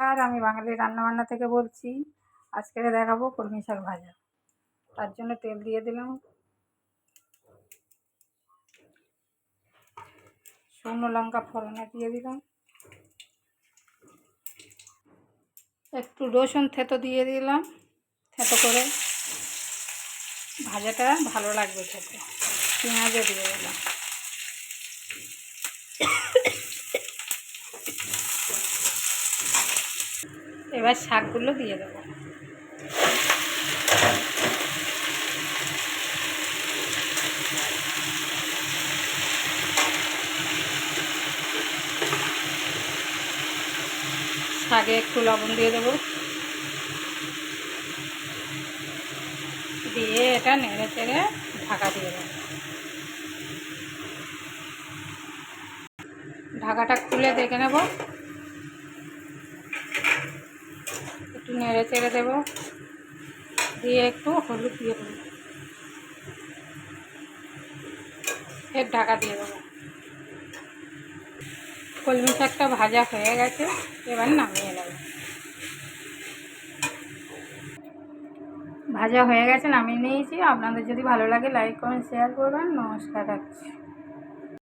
আর আমি বাঙালি রান্নাবান্না থেকে বলছি। আজকে দেখাবো কলমি শাক ভাজা। তার জন্য তেল দিয়ে দিলাম, শুকনো লঙ্কা ফোড়নে দিয়ে দিলাম, একটু রসুন থেতো দিয়ে দিলাম। থেতো করে ভাজাটা ভালো লাগবে খেতে। পেঁয়াজও দিয়ে দিলাম। এবার শাকগুলো দিয়ে দেবো। শাকে একটু লবণ দিয়ে দেবো, দিয়ে এটা নেড়ে চেড়ে ঢাকা দিয়ে দেবো। ঢাকাটা খুলে দেখে নেব, একটু নেড়ে চেড়ে দেবো, দিয়ে একটু হলুদ দিয়ে দেবো, ফের ঢাকা দিয়ে দেবো। কলমি শাকটা ভাজা হয়ে গেছে, এবার নামিয়ে নেব। ভাজা হয়ে গেছে, নামিয়ে নিয়েছি। আপনাদের যদি ভালো লাগে লাইক কমেন্ট শেয়ার করবেন। নমস্কার, রাখছি।